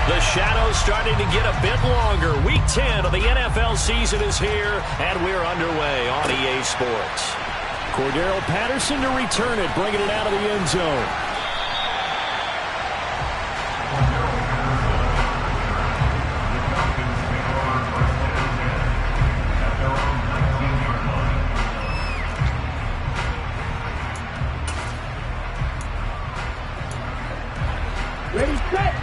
The shadow's starting to get a bit longer. Week 10 of the NFL season is here, and we're underway on EA Sports. Cordero Patterson to return it, bringing it out of the end zone. Ready, set.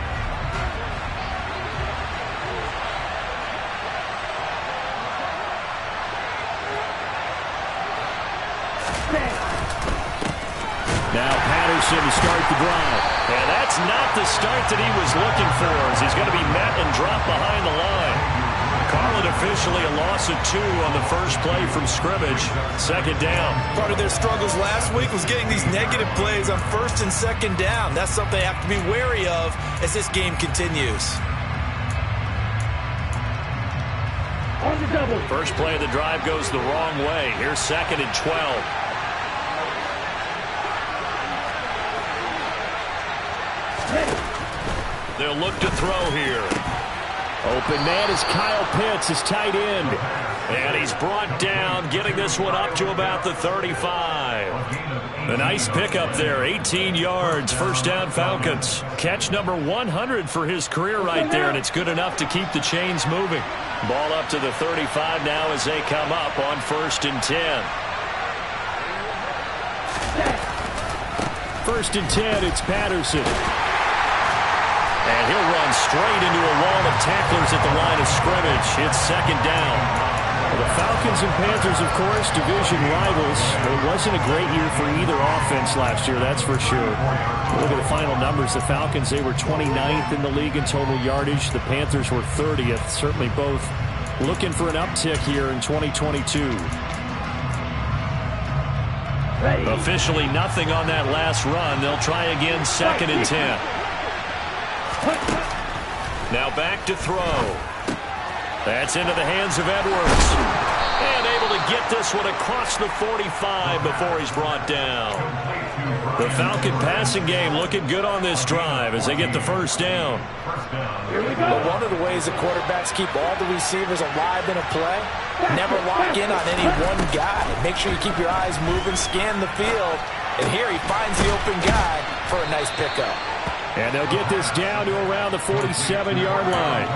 Now Patterson to start the drive. And that's not the start that he was looking for, as he's going to be met and dropped behind the line. Call it officially a loss of 2 on the first play from scrimmage. Second down. Part of their struggles last week was getting these negative plays on first and second down. That's something they have to be wary of as this game continues. On the double. First play of the drive goes the wrong way. Here's 2nd and 12. They'll look to throw here. Open man is Kyle Pitts, his tight end. And he's brought down, getting this one up to about the 35. A nice pickup there, 18 yards, first down Falcons. Catch number 100 for his career right there, and it's good enough to keep the chains moving. Ball up to the 35 now as they come up on 1st and 10. 1st and 10, it's Patterson. And he'll run straight into a wall of tacklers at the line of scrimmage. It's 2nd down. Well, the Falcons and Panthers, of course, division rivals. It wasn't a great year for either offense last year, that's for sure. Look at the final numbers. The Falcons, they were 29th in the league in total yardage. The Panthers were 30th. Certainly both looking for an uptick here in 2022. Ready. Officially nothing on that last run. They'll try again, 2nd and 10. Now back to throw. That's into the hands of Edwards. And able to get this one across the 45 before he's brought down. The Falcon passing game looking good on this drive as they get the first down. Here we go. But one of the ways the quarterbacks keep all the receivers alive in a play, never lock in on any one guy. Make sure you keep your eyes moving, scan the field. And here he finds the open guy for a nice pickup. And they'll get this down to around the 47-yard line.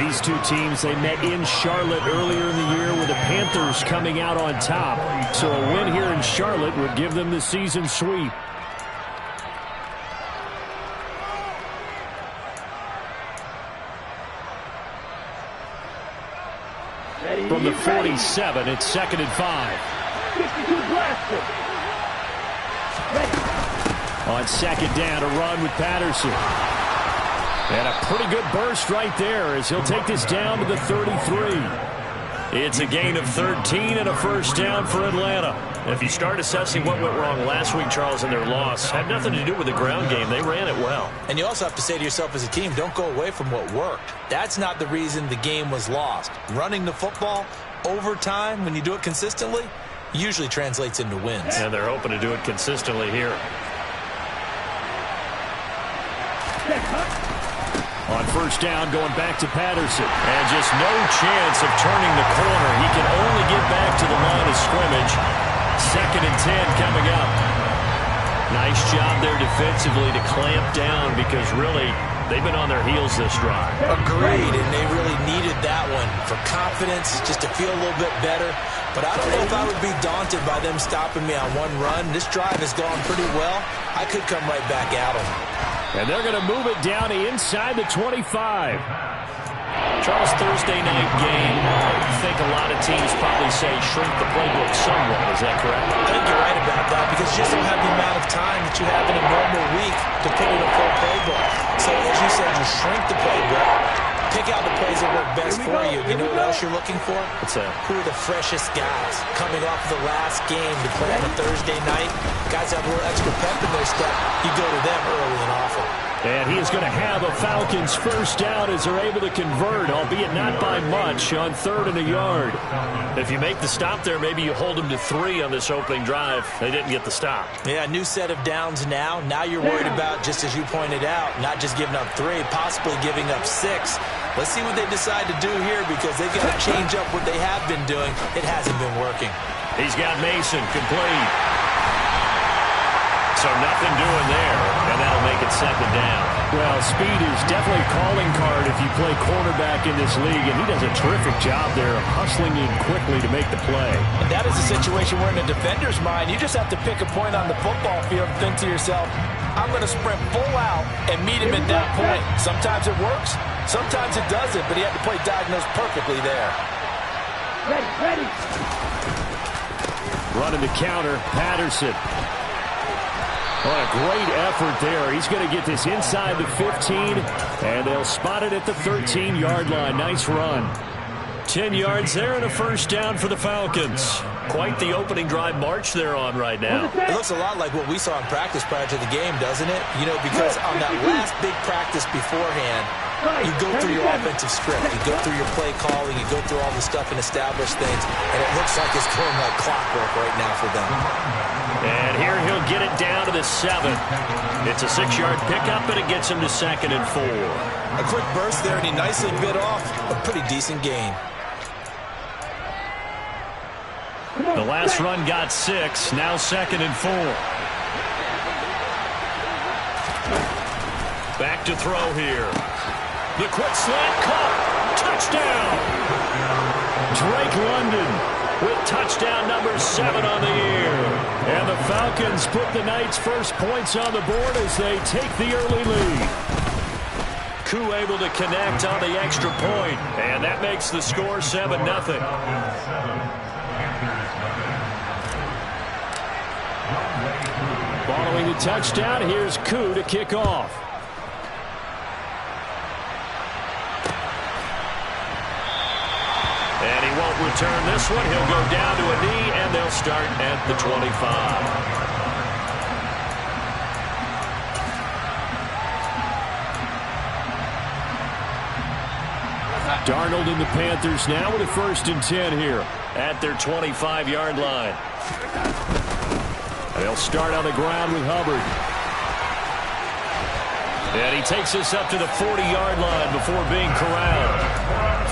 These two teams, they met in Charlotte earlier in the year with the Panthers coming out on top. So a win here in Charlotte would give them the season sweep. From the 47, it's 2nd and 5. 52 blaster. On 2nd down, a run with Patterson. And a pretty good burst right there as he'll take this down to the 33. It's a gain of 13 and a first down for Atlanta. If you start assessing what went wrong last week, Charles, in their loss, had nothing to do with the ground game. They ran it well. And you also have to say to yourself as a team, don't go away from what worked. That's not the reason the game was lost. Running the football over time, when you do it consistently, usually translates into wins. And they're hoping to do it consistently here. On first down, going back to Patterson. And just no chance of turning the corner. He can only get back to the line of scrimmage. 2nd and 10 coming up. Nice job there defensively to clamp down because really they've been on their heels this drive. Agreed, and they really needed that one for confidence, just to feel a little bit better. But I don't know if I would be daunted by them stopping me on one run. This drive has gone pretty well. I could come right back at them. And they're going to move it down to inside the 25. Charles, Thursday night game. I think a lot of teams probably say shrink the playbook somewhat. Is that correct? I think you're right about that because you just don't have the amount of time that you have in a normal week to put in a full playbook. So as you said, you shrink the playbook, pick out the plays that work best for you. You know what else you're looking for? What's that? Who are the freshest guys coming off the last game to play on a Thursday night? Guys have a little extra pep in their step. You go to them early and often. And he is going to have a Falcons first down as they're able to convert, albeit not by much, on 3rd and a yard. If you make the stop there, maybe you hold them to 3 on this opening drive. They didn't get the stop. Yeah, new set of downs now. Now you're worried about, just as you pointed out, not just giving up 3, possibly giving up 6. Let's see what they decide to do here because they've got to change up what they have been doing. It hasn't been working. He's got Mason complete. So nothing doing there, and that'll make it 2nd down. Well, speed is definitely a calling card if you play quarterback in this league, and he does a terrific job there hustling in quickly to make the play. And that is a situation where in a defender's mind, you just have to pick a point on the football field and think to yourself, I'm going to sprint full out and meet him at that point. Sometimes it works, sometimes it doesn't, but he had to play diagnosed perfectly there. Ready. Running the counter, Patterson. What a great effort there. He's going to get this inside the 15, and they'll spot it at the 13-yard line. Nice run. 10 yards there and a first down for the Falcons. Quite the opening drive march they're on right now. It looks a lot like what we saw in practice prior to the game, doesn't it? You know, because on that last big practice beforehand, you go through your offensive script, you go through your play calling, you go through all the stuff and establish things, and it looks like it's going like clockwork right now for them. And here he'll get it down to the 7. It's a 6-yard pickup, and it gets him to 2nd and 4. A quick burst there, and he nicely bit off a pretty decent gain. The last run got 6, now 2nd and 4. Back to throw here. The quick slant caught. Touchdown. Drake London with touchdown number 7 on the year. And the Falcons put the Knights' first points on the board as they take the early lead. Koo able to connect on the extra point, and that makes the score 7-0. Following the touchdown, here's Koo to kick off. And he won't return this one. He'll go down to a knee, and they'll start at the 25. Darnold and the Panthers now with a 1st and 10 here at their 25-yard line. They'll start on the ground with Hubbard. And he takes us up to the 40-yard line before being corralled.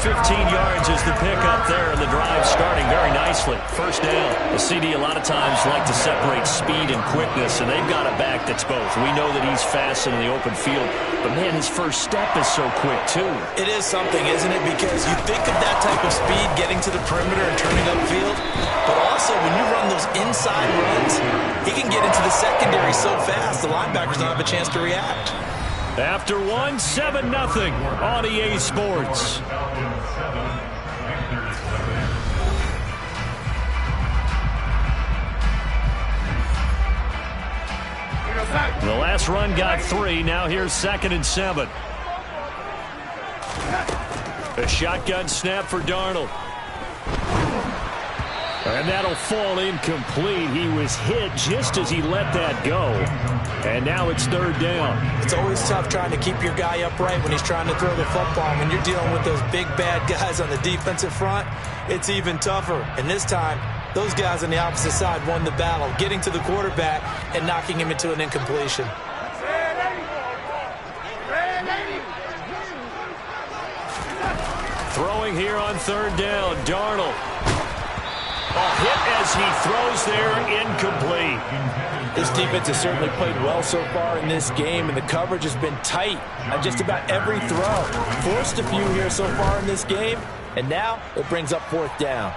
15 yards is the pickup there, and the drive starting very nicely. First down. The CD a lot of times like to separate speed and quickness, and they've got a back that's both. We know that he's fast in the open field, but, man, his first step is so quick, too. It is something, isn't it? Because you think of that type of speed getting to the perimeter and turning upfield, but also when you run those inside runs, he can get into the secondary so fast the linebackers don't have a chance to react. After 7-0 on EA Sports. The last run got 3. Now here's 2nd and 7. A shotgun snap for Darnold. And that'll fall incomplete. He was hit just as he let that go. And now it's 3rd down. It's always tough trying to keep your guy upright when he's trying to throw the football. When you're dealing with those big, bad guys on the defensive front, it's even tougher. And this time, those guys on the opposite side won the battle, getting to the quarterback and knocking him into an incompletion. Throwing here on 3rd down, Darnold. A hit as he throws there, incomplete. This defense has certainly played well so far in this game, and the coverage has been tight on just about every throw. Forced a few here so far in this game, and now it brings up 4th down.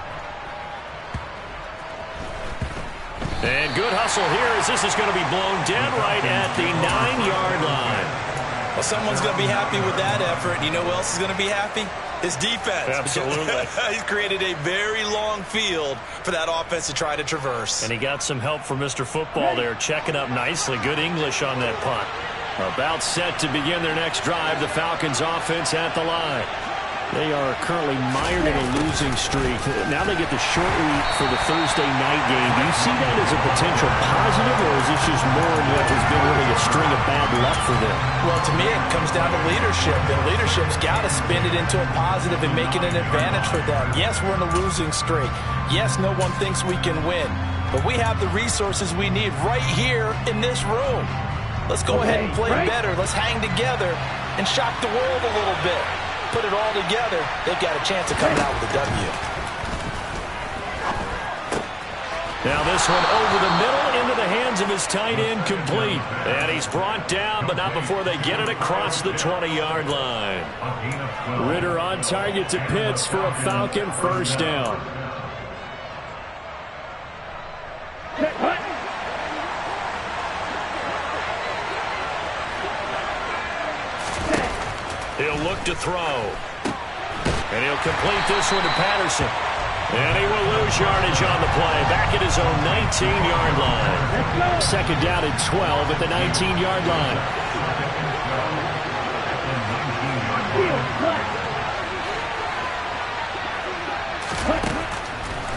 And good hustle here as this is going to be blown dead right at the 9-yard line. Well, someone's going to be happy with that effort. You know who else is going to be happy? His defense. Absolutely. He's created a very long field for that offense to try to traverse. And he got some help from Mr. Football there, checking up nicely. Good English on that punt. About set to begin their next drive. The Falcons offense at the line. They are currently mired in a losing streak. Now they get the short week for the Thursday night game. Do you see that as a potential positive, or is this just more than what has been really a string of bad luck for them? Well, to me, it comes down to leadership, and leadership's got to spin it into a positive and make it an advantage for them. Yes, we're in a losing streak. Yes, no one thinks we can win, but we have the resources we need right here in this room. Let's go ahead and play better. Let's hang together and shock the world a little bit. Put it all together, they've got a chance of coming out with a W. Now this one over the middle into the hands of his tight end, complete. And he's brought down, but not before they get it across the 20-yard line. Ritter on target to Pitts for a Falcon first down. He'll look to throw. And he'll complete this one to Patterson. And he will lose yardage on the play. Back at his own 19-yard line. Second down and 12 at the 19-yard line.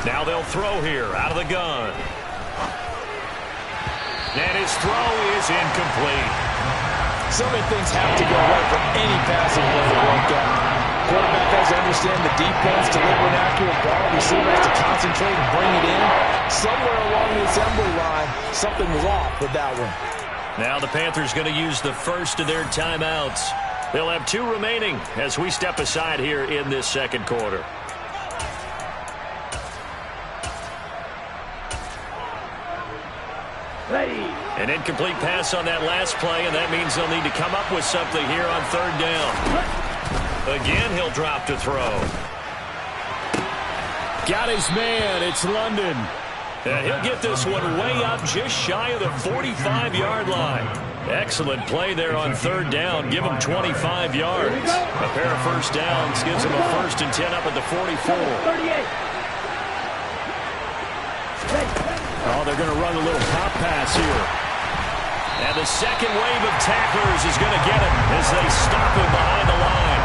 Now they'll throw here out of the gun. And his throw is incomplete. So many things have to go right for any passing play to work out. Quarterback has to understand the defense, deliver an accurate ball, receivers to concentrate and bring it in. Somewhere along the assembly line, something was off with that one. Now the Panthers going to use the first of their timeouts. They'll have 2 remaining as we step aside here in this second quarter. An incomplete pass on that last play, and that means they'll need to come up with something here on third down. Again, he'll drop to throw. Got his man. It's London. And he'll get this one way up just shy of the 45-yard line. Excellent play there on third down. Give him 25 yards. A pair of first downs gives him a 1st and 10 up at the 44. Oh, they're going to run a little pop pass here. And the second wave of tacklers is going to get him as they stop him behind the line.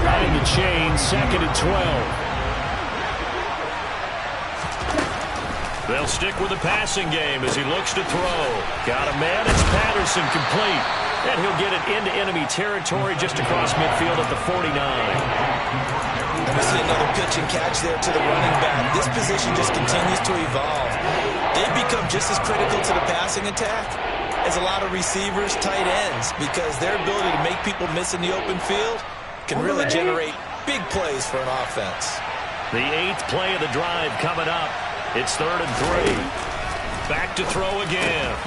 Behind the chain, 2nd and 12. They'll stick with the passing game as he looks to throw. Got a man. It's Patterson, complete. And he'll get it into enemy territory just across midfield at the 49. And we see another pitch and catch there to the running back. This position just continues to evolve. They've become just as critical to the passing attack as a lot of receivers, tight ends, because their ability to make people miss in the open field can really generate big plays for an offense. The 8th play of the drive coming up. It's 3rd and 3. Back to throw again.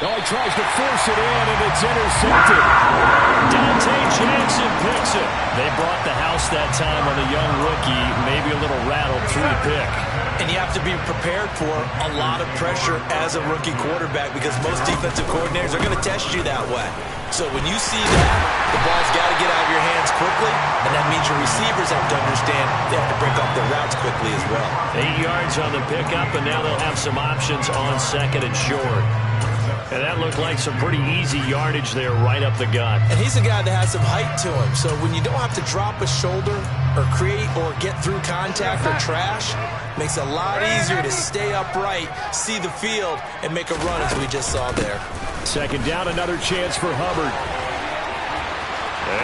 Oh, he tries to force it in, and it's intercepted. Dante Jackson picks it. They brought the house that time on the young rookie, maybe a little rattled through the pick. And you have to be prepared for a lot of pressure as a rookie quarterback because most defensive coordinators are going to test you that way. So when you see that, the ball's got to get out of your hands quickly, and that means your receivers have to understand they have to break up their routes quickly as well. 8 yards on the pickup, and now they'll have some options on 2nd and short. And that looked like some pretty easy yardage there right up the gut. And he's a guy that has some height to him. So when you don't have to drop a shoulder or create or get through contact or trash, makes it a lot easier to stay upright, see the field, and make a run as we just saw there. 2nd down, another chance for Hubbard.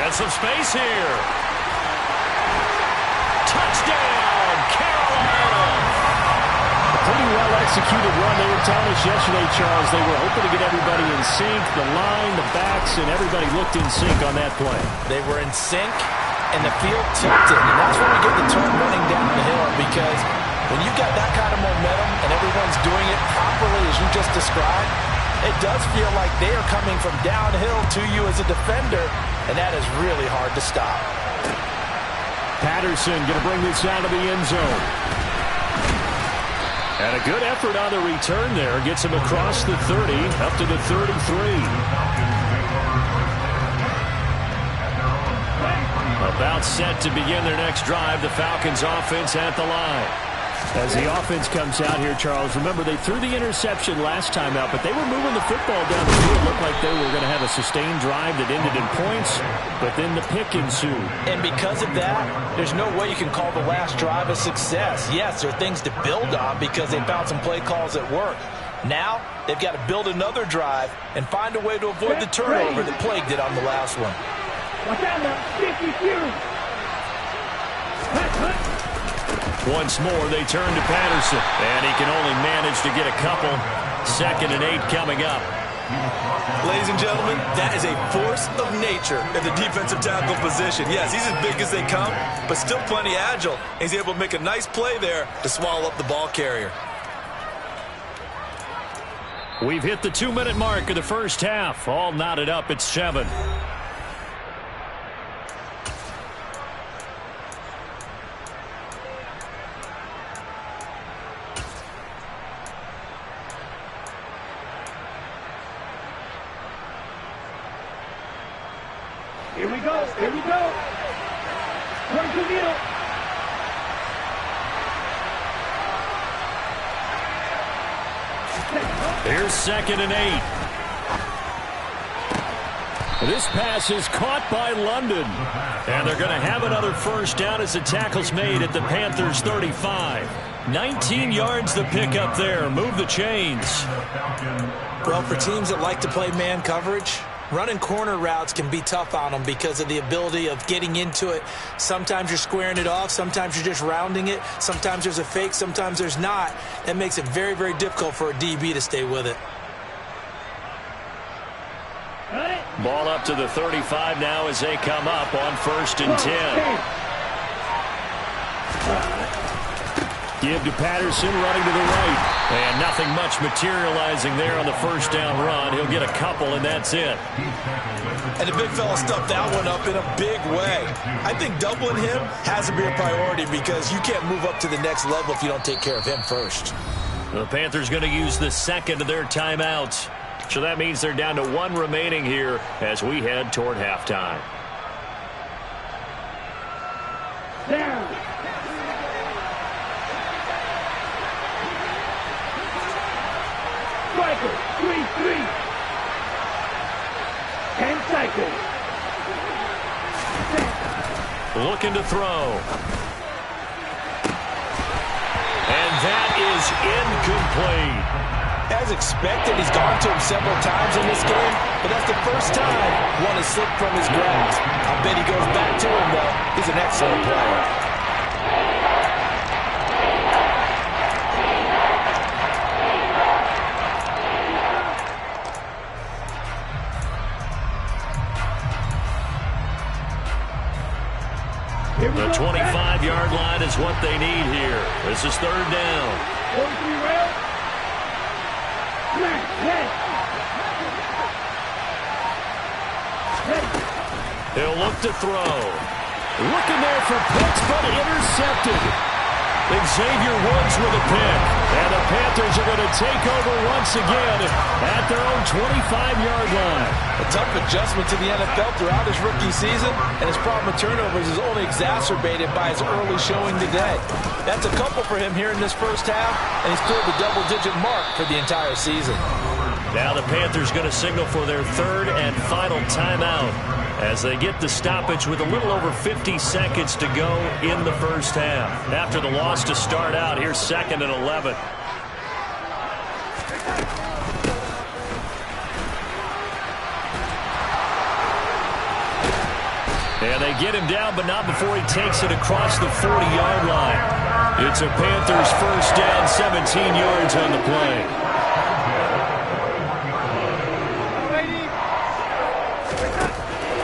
And some space here. Touchdown, Carolina! Pretty well-executed run. They were telling us yesterday, Charles, they were hoping to get everybody in sync, the line, the backs, and everybody looked in sync on that play. They were in sync, and the field tilted, and that's when we get the turn running down the hill, because when you've got that kind of momentum and everyone's doing it properly as you just described, it does feel like they are coming from downhill to you as a defender, and that is really hard to stop. Patterson going to bring this out of the end zone. And a good effort on the return there. Gets him across the 30, up to the 33. About set to begin their next drive. The Falcons offense at the line. As the offense comes out here, Charles, remember they threw the interception last time out, but they were moving the football down the field. Looked like they were going to have a sustained drive that ended in points, but then the pick ensued. And because of that, there's no way you can call the last drive a success. Yes, there are things to build on because they found some play calls that work. Now, they've got to build another drive and find a way to avoid the turnover that plagued it on the last one. Watch out now. 52. Once more, they turn to Patterson, and he can only manage to get a couple. 2nd and 8 coming up. Ladies and gentlemen, that is a force of nature in the defensive tackle position. Yes, he's as big as they come, but still plenty agile. He's able to make a nice play there to swallow up the ball carrier. We've hit the 2-minute mark of the first half. All knotted up at 7. Here we go. Here we go. Run to middle. Here's 2nd and 8. This pass is caught by London. And they're going to have another first down as the tackle's made at the Panthers' 35. 19 yards to pick up there. Move the chains. Well, for teams that like to play man coverage, running corner routes can be tough on them because of the ability of getting into it. Sometimes you're squaring it off. Sometimes you're just rounding it. Sometimes there's a fake. Sometimes there's not. That makes it very, very difficult for a DB to stay with it. Ball up to the 35 now as they come up on 1st and 10. Give to Patterson, running to the right. And nothing much materializing there on the first down run. He'll get a couple, and that's it. And the big fella stuffed that one up in a big way. I think doubling him has to be a priority because you can't move up to the next level if you don't take care of him first. The Panthers going to use the second of their timeouts. So that means they're down to 1 remaining here as we head toward halftime. Down. Striker. 3-3. 10 seconds. Looking to throw. And that is incomplete. As expected, he's gone to him several times in this game, but that's the first time one has slipped from his grasp. I bet he goes back to him, though. He's an excellent player. The 25-yard line is what they need here. This is 3rd down. 43 rail. He'll look to throw. Looking there for Pitts, but intercepted. Xavier Woods with a pick. And the Panthers are going to take over once again at their own 25-yard line. A tough adjustment to the NFL throughout his rookie season, and his problem with turnovers is only exacerbated by his early showing today. That's a couple for him here in this first half, and he's cleared the double-digit mark for the entire season. Now the Panthers going to signal for their 3rd and final timeout as they get the stoppage with a little over 50 seconds to go in the first half. After the loss to start out, here's 2nd and 11. And they get him down, but not before he takes it across the 40-yard line. It's a Panthers first down, 17 yards on the play.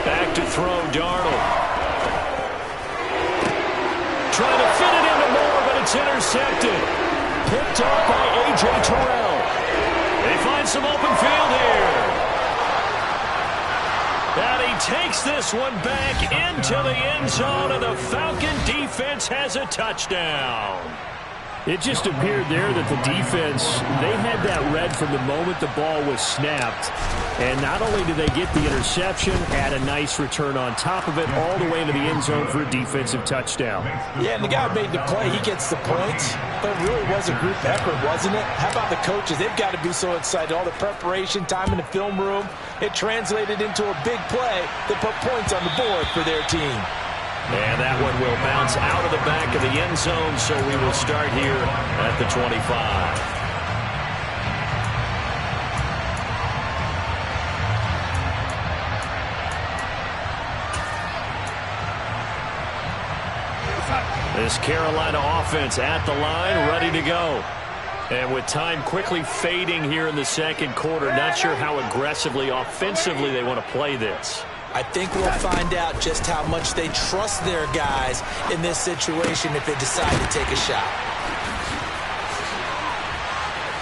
Back to throw, Darnold. Trying to fit it into Moore, but it's intercepted. Picked off by A.J. Terrell. They find some open field here. And he takes this one back into the end zone, and the Falcon defense has a touchdown. It just appeared there that the defense, they had that read from the moment the ball was snapped. And not only did they get the interception, add a nice return on top of it, all the way into the end zone for a defensive touchdown. Yeah, and the guy made the play. He gets the points. But it really was a group effort, wasn't it? How about the coaches? They've got to be so excited. All the preparation, time in the film room, it translated into a big play that put points on the board for their team. And that one will bounce out of the back of the end zone, so we will start here at the 25. This Carolina offense at the line, ready to go. And with time quickly fading here in the second quarter, not sure how aggressively, offensively they want to play this. I think we'll find out just how much they trust their guys in this situation if they decide to take a shot.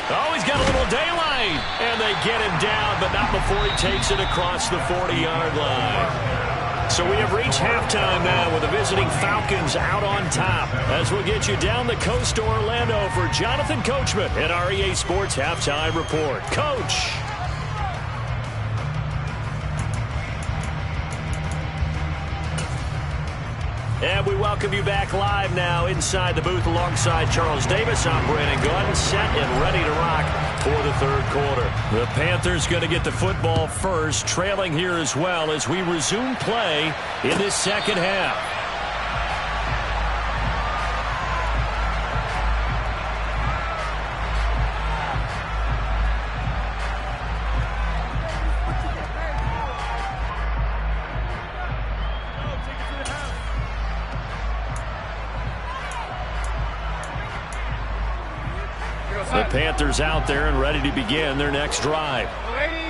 Oh, he's got a little daylight. And they get him down, but not before he takes it across the 40-yard line. So we have reached halftime now with the visiting Falcons out on top. As we'll get you down the coast to Orlando for Jonathan Coachman at our EA Sports Halftime Report. Coach. And we welcome you back live now inside the booth alongside Charles Davis. I'm Brandon Gunn, set and ready to rock for the third quarter. The Panthers going to get the football first, trailing here as well as we resume play in this second half. The Panthers out there and ready to begin their next drive.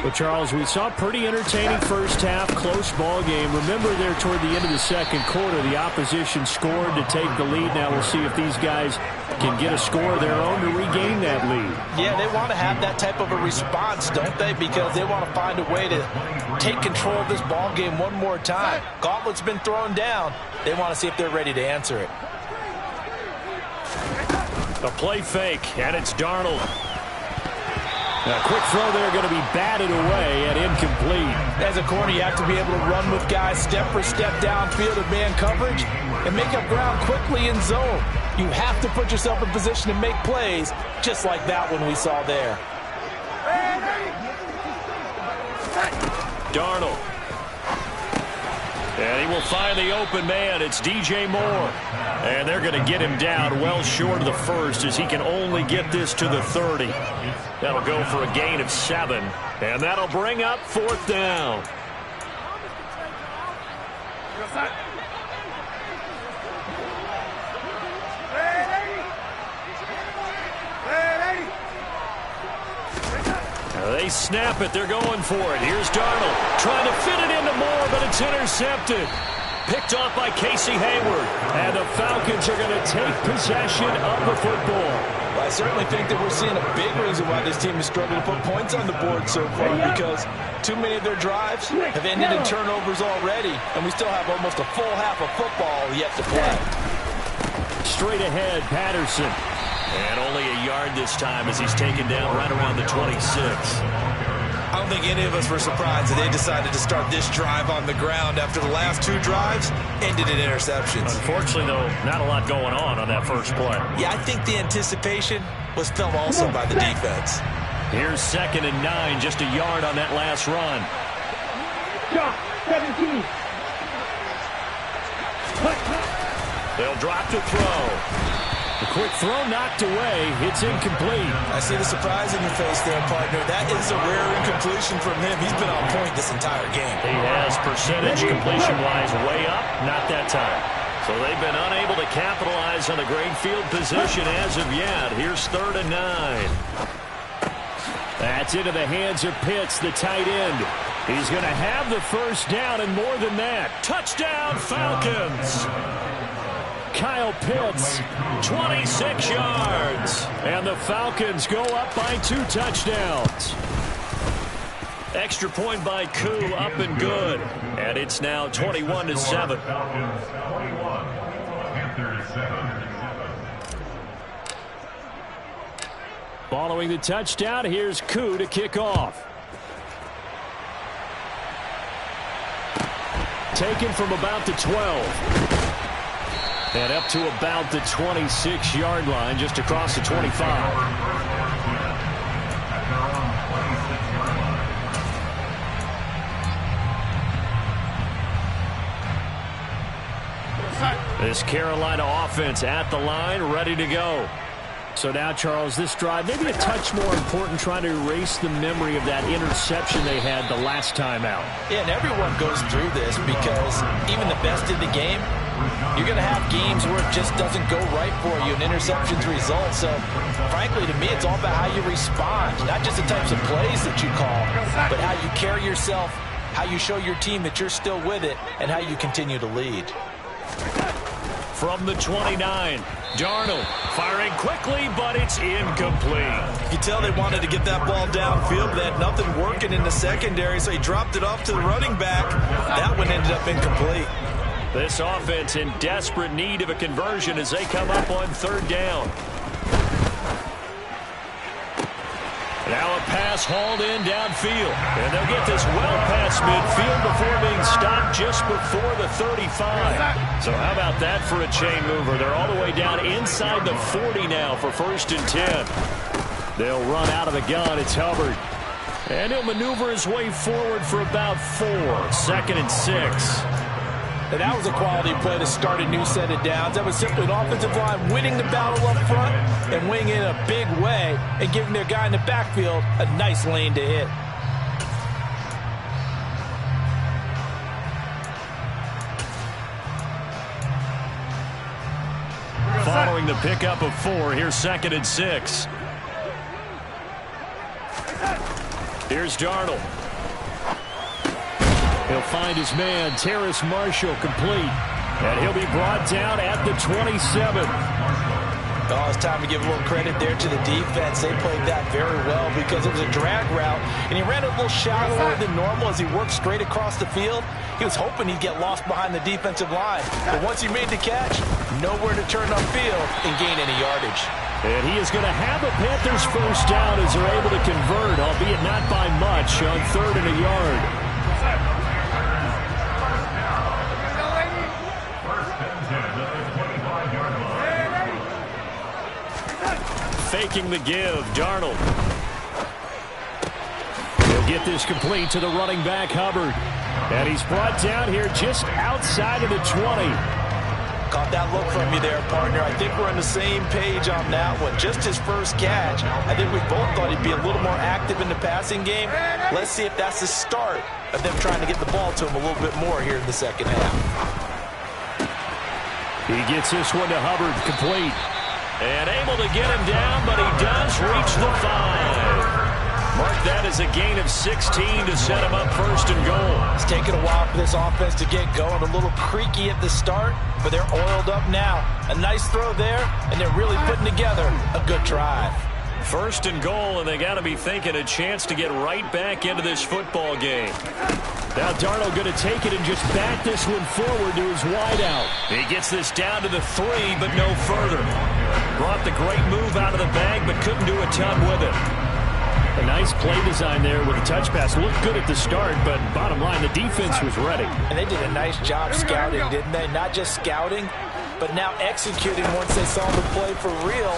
Well, Charles, we saw a pretty entertaining first half, close ball game. Remember there toward the end of the second quarter, the opposition scored to take the lead. Now we'll see if these guys can get a score of their own to regain that lead. Yeah, they want to have that type of a response, don't they? Because they want to find a way to take control of this ball game one more time. Gauntlet's been thrown down. They want to see if they're ready to answer it. A play fake, and it's Darnold. A quick throw there going to be batted away and incomplete. As a corner, you have to be able to run with guys step for step downfield of man coverage and make up ground quickly in zone. You have to put yourself in position to make plays, just like that one we saw there. Darnold. And he will find the open man. It's DJ Moore. And they're going to get him down well short of the first as he can only get this to the 30. That'll go for a gain of 7. And that'll bring up fourth down. They snap it. They're going for it. Here's Darnold trying to fit it into Moore, but it's intercepted. Picked off by Casey Hayward. And the Falcons are going to take possession of the football. Well, I certainly think that we're seeing a big reason why this team is struggling to put points on the board so far, because too many of their drives have ended in turnovers already, and we still have almost a full half of football yet to play. Straight ahead, Patterson. And only a yard this time as he's taken down right around the 26. I don't think any of us were surprised that they decided to start this drive on the ground after the last two drives ended in interceptions. Unfortunately, though, not a lot going on that first play. Yeah, I think the anticipation was felt also by the defense. Here's 2nd and 9, just a yard on that last run. Shot 17. They'll drop to throw. A quick throw knocked away. It's incomplete. I see the surprise in your face there, partner. That is a rare incompletion from him. He's been on point this entire game. He has percentage completion-wise way up. Not that time. So they've been unable to capitalize on a great field position as of yet. Here's 3rd and 9. That's into the hands of Pitts, the tight end. He's going to have the first down and more than that. Touchdown, Falcons. Kyle Pitts, 26 yards. And the Falcons go up by 2 touchdowns. Extra point by Koo, up and good. And it's now 21-7. Following the touchdown, here's Koo to kick off. Taken from about the 12. And up to about the 26-yard line, just across the 25. This Carolina offense at the line, ready to go. So now, Charles, this drive, maybe a touch more important, trying to erase the memory of that interception they had the last time out. Yeah, and everyone goes through this because even the best in the game, you're going to have games where it just doesn't go right for you, and interceptions result. So, frankly, to me, it's all about how you respond, not just the types of plays that you call, but how you carry yourself, how you show your team that you're still with it, and how you continue to lead. From the 29, Darnold firing quickly, but it's incomplete. You tell they wanted to get that ball downfield. They had nothing working in the secondary, so he dropped it off to the running back. That one ended up incomplete. This offense in desperate need of a conversion as they come up on third down. Now a pass hauled in downfield. And they'll get this well past midfield before being stopped just before the 35. So how about that for a chain mover? They're all the way down inside the 40 now for 1st and 10. They'll run out of the gun. It's Hubbard. And he'll maneuver his way forward for about 4. 2nd and 6. And that was a quality play to start a new set of downs. That was simply an offensive line winning the battle up front and winning in a big way and giving their guy in the backfield a nice lane to hit. Following the pickup of 4, here's 2nd and 6. Here's Darnold. He'll find his man, Terrace Marshall, complete. And he'll be brought down at the 27. Oh, it's time to give a little credit there to the defense. They played that very well because it was a drag route, and he ran a little shallower than normal as he worked straight across the field. He was hoping he'd get lost behind the defensive line. But once he made the catch, nowhere to turn upfield and gain any yardage. And he is going to have a Panthers first down as they're able to convert, albeit not by much, on 3rd and a yard. Faking the give, Darnold. He'll get this complete to the running back, Hubbard. And he's brought down here just outside of the 20. Caught that look from you there, partner. I think we're on the same page on that one. Just his first catch. I think we both thought he'd be a little more active in the passing game. Let's see if that's the start of them trying to get the ball to him a little bit more here in the second half. He gets this one to Hubbard, complete. And able to get him down, but he does reach the 5. Mark that as a gain of 16 to set him up 1st and goal. It's taken a while for this offense to get going. A little creaky at the start, but they're oiled up now. A nice throw there, and they're really putting together a good drive. 1st and goal, and they got to be thinking a chance to get right back into this football game. Now Darnold going to take it and just back this one forward to his wideout. He gets this down to the 3, but no further. Brought the great move out of the bag, but couldn't do a ton with it. A nice play design there with a touch pass. Looked good at the start, but bottom line, the defense was ready. And they did a nice job scouting, didn't they? Not just scouting, but now executing once they saw the play for real.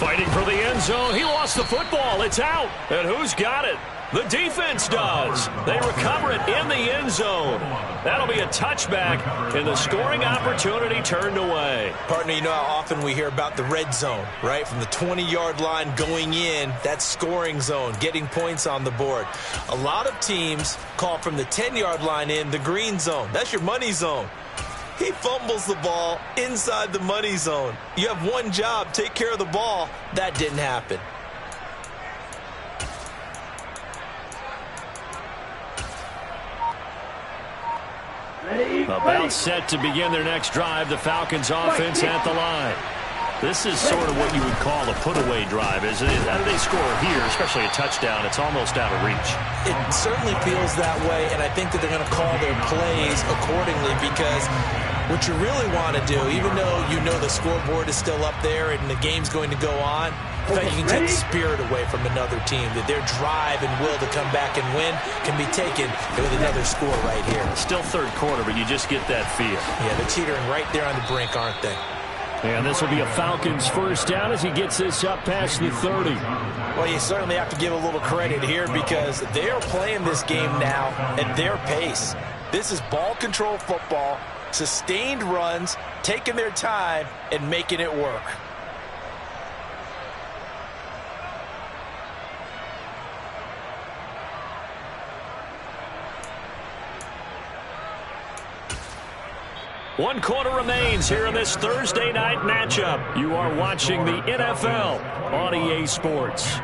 Fighting for the end zone. He lost the football. It's out. And who's got it? The defense does. They recover it in the end zone. That'll be a touchback, and the scoring opportunity turned away. Partner, you know how often we hear about the red zone, right? From the 20-yard line going in, that's scoring zone, getting points on the board. A lot of teams call from the 10-yard line in the green zone. That's your money zone. He fumbles the ball inside the money zone. You have one job, take care of the ball. That didn't happen. About set to begin their next drive, the Falcons offense at the line. This is sort of what you would call a put-away drive, isn't it? How do they score here, especially a touchdown? It's almost out of reach. It certainly feels that way, and I think that they're going to call their plays accordingly because what you really want to do, even though you know the scoreboard is still up there and the game's going to go on, In fact, you can take the spirit away from another team, that their drive and will to come back and win can be taken with another score right here. Still third quarter, but you just get that feel. Yeah, they're teetering right there on the brink, aren't they? And this will be a Falcons first down as he gets this up past the 30. Well, you certainly have to give a little credit here because they are playing this game now at their pace. This is ball control football, sustained runs, taking their time, and making it work. One quarter remains here in this Thursday night matchup. You are watching the NFL on EA Sports.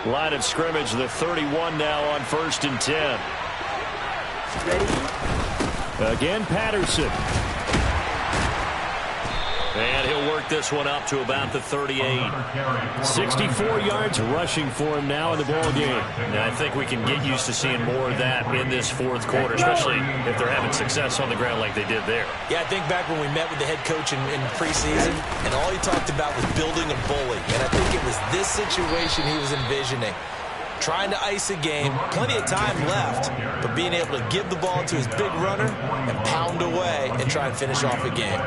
Line of scrimmage, the 31 now on 1st and 10. Again, Patterson. And he'll work this one up to about the 38. 64 yards rushing for him now in the ball game. Now, I think we can get used to seeing more of that in this fourth quarter, especially if they're having success on the ground like they did there. Yeah, I think back when we met with the head coach in preseason, and all he talked about was building a bully. And I think it was this situation he was envisioning. Trying to ice a game, plenty of time left, but being able to give the ball to his big runner and pound away and try and finish off a game.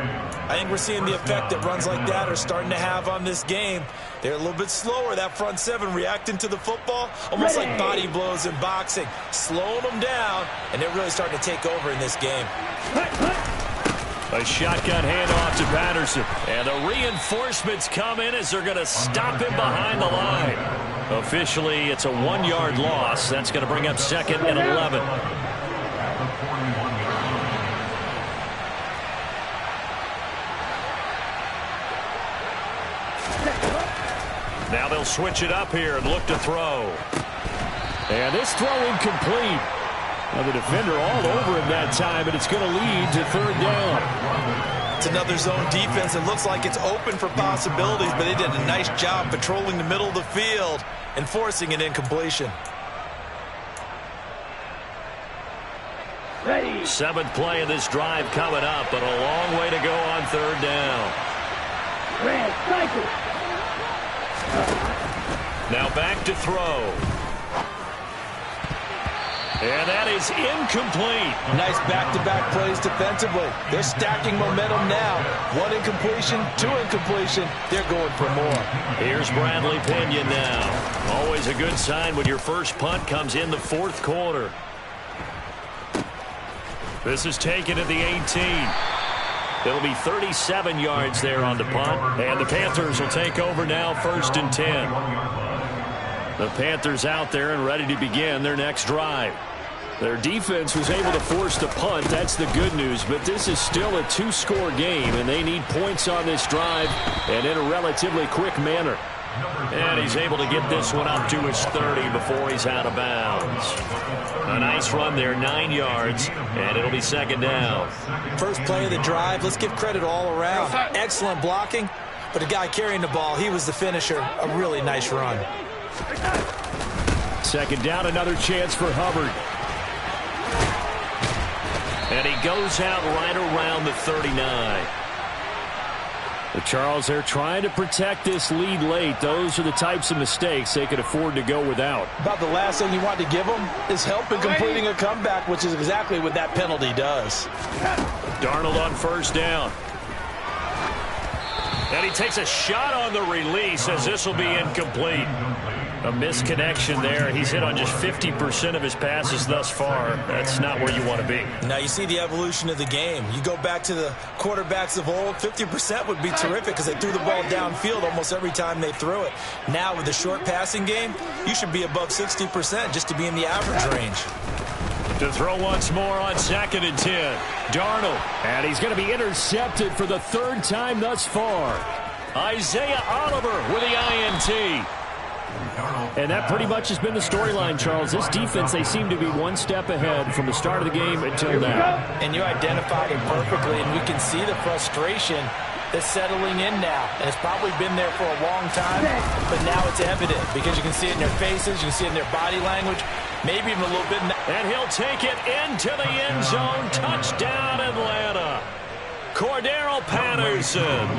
I think we're seeing the effect that runs like that are starting to have on this game. They're a little bit slower, that front seven, reacting to the football, almost like body blows in boxing, slowing them down, and they're really starting to take over in this game. A shotgun handoff to Patterson. And the reinforcements come in as they're going to stop him behind the line. Officially, it's a 1-yard loss. That's going to bring up 2nd and 11. Now they'll switch it up here and look to throw. And this throw incomplete. Now the defender all over him that time, and it's going to lead to 3rd down. It's another zone defense. It looks like it's open for possibilities, but they did a nice job patrolling the middle of the field and forcing an incompletion. Ready. 7th play of this drive coming up, but a long way to go on 3rd down. Red cycle. Now back to throw. And that is incomplete. Nice back-to-back plays defensively. They're stacking momentum now. 1 incompletion, 2 incompletion. They're going for more. Here's Bradley Pinion now. Always a good sign when your first punt comes in the 4th quarter. This is taken at the 18. It'll be 37 yards there on the punt. And the Panthers will take over now, 1st and 10. The Panthers out there and ready to begin their next drive. Their defense was able to force the punt. That's the good news. But this is still a 2-score game, and they need points on this drive and in a relatively quick manner. And he's able to get this one up to his 30 before he's out of bounds. A nice run there, 9 yards, and it'll be 2nd down. First play of the drive, let's give credit all around. Excellent blocking, but the guy carrying the ball, he was the finisher. A really nice run. 2nd down, another chance for Hubbard. And he goes out right around the 39. Charles, they're trying to protect this lead late. Those are the types of mistakes they could afford to go without. About the last thing you want to give them is help in completing a comeback, which is exactly what that penalty does. Darnold on 1st down. And he takes a shot on the release as this will be incomplete. A misconnection there. He's hit on just 50% of his passes thus far. That's not where you want to be. Now you see the evolution of the game. You go back to the quarterbacks of old, 50% would be terrific because they threw the ball downfield almost every time they threw it. Now with the short passing game, you should be above 60% just to be in the average range. To throw once more on 2nd and 10. Darnold. And he's going to be intercepted for the 3rd time thus far. Isaiah Oliver with the INT. And that pretty much has been the storyline, Charles. This defense, they seem to be one step ahead from the start of the game until now. And you identified it perfectly, and we can see the frustration that's settling in now, and it's probably been there for a long time, but now it's evident because you can see it in their faces, you can see it in their body language, maybe even a little bit. And he'll take it into the end zone. Touchdown, Atlanta. Cordero Patterson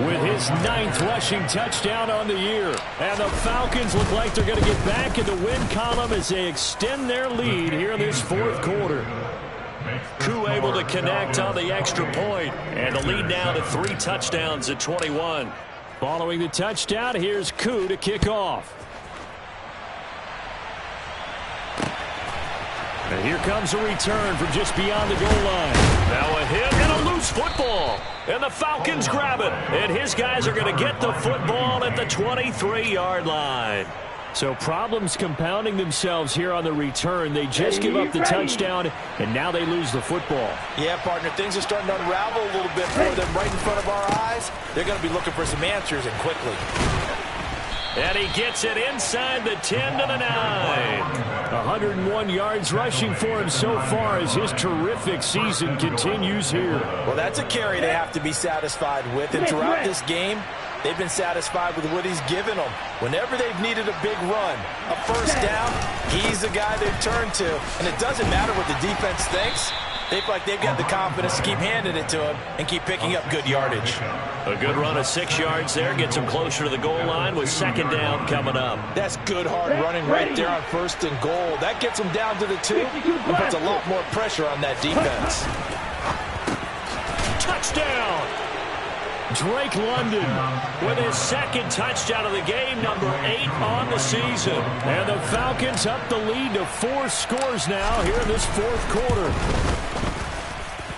with his 9th rushing touchdown on the year. And the Falcons look like they're going to get back in the win column as they extend their lead here in this 4th quarter. Koo able to connect on the extra point, and the lead now to 3 touchdowns at 21. Following the touchdown, here's Koo to kick off. And here comes a return from just beyond the goal line. Now a hit and a loose football. And the Falcons grab it. And his guys are going to get the football at the 23-yard line. So problems compounding themselves here on the return. They just give up the touchdown, and now they lose the football. Yeah, partner, things are starting to unravel a little bit for them right in front of our eyes. They're going to be looking for some answers, and quickly. And he gets it inside the 10 to the 9. 101 yards rushing for him so far as his terrific season continues here. Well, that's a carry they have to be satisfied with. And throughout this game, they've been satisfied with what he's given them. Whenever they've needed a big run, a first down, he's the guy they've turned to. And it doesn't matter what the defense thinks. They feel like they've got the confidence to keep handing it to him and keep picking up good yardage. A good run of 6 yards there gets him closer to the goal line with 2nd down coming up. That's good hard running right there on 1st and goal. That gets him down to the 2 and puts a lot more pressure on that defense. Touchdown! Drake London with his 2nd touchdown of the game, number 8 on the season. And the Falcons up the lead to 4 scores now here in this 4th quarter.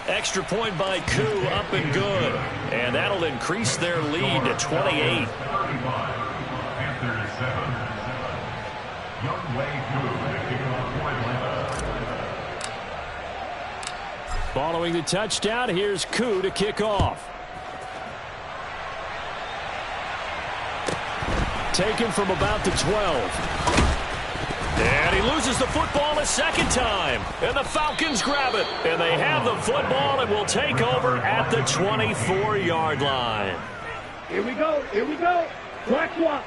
Extra point by Koo, up and good. And that'll increase their lead to 28. Following the touchdown, here's Koo to kick off. Taken from about the 12. And he loses the football a 2nd time. And the Falcons grab it. And they have the football and will take over at the 24-yard line. Here we go. Here we go. Black swap.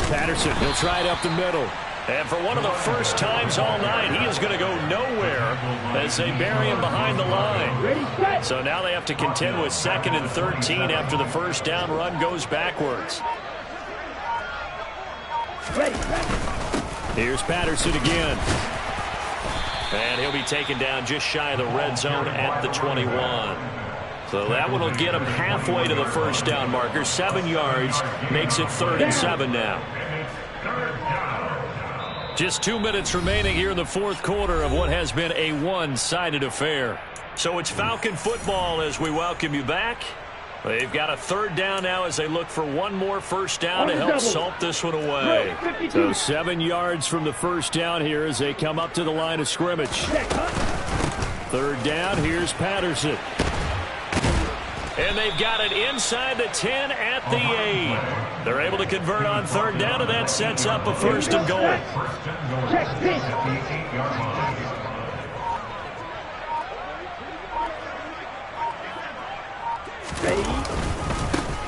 Patterson, he'll try it up the middle. And for one of the first times all night, he is going to go nowhere as they bury him behind the line. So now they have to contend with 2nd and 13 after the first down run goes backwards. Here's Patterson again. And he'll be taken down just shy of the red zone at the 21. So that one will get him halfway to the first down marker. 7 yards makes it 3rd and 7 now. Just 2 minutes remaining here in the 4th quarter of what has been a one-sided affair. So it's Falcon football as we welcome you back. They've got a 3rd down now as they look for one more first down to help salt this one away. So 7 yards from the first down here as they come up to the line of scrimmage. 3rd down, here's Patterson. And they've got it inside the 10 at the 8. They're able to convert on 3rd down, and that sets up a 1st and goal.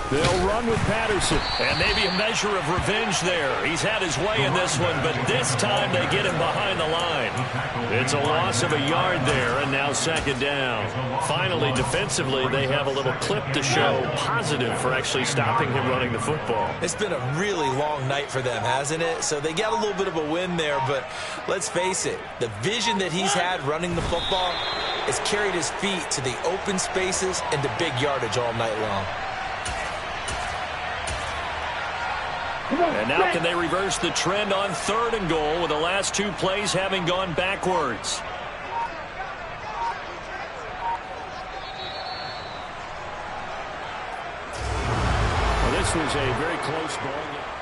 They'll run with Patterson. And maybe a measure of revenge there. He's had his way in this one, but this time they get him behind the line. It's a loss of a yard there, and now 2nd down. Finally, defensively, they have a little clip to show positive for actually stopping him running the football. It's been a really long night for them, hasn't it? So they got a little bit of a win there, but let's face it, the vision that he's had running the football has carried his feet to the open spaces and to big yardage all night long. And now can they reverse the trend on 3rd and goal with the last 2 plays having gone backwards? Well, this was a very close ball game.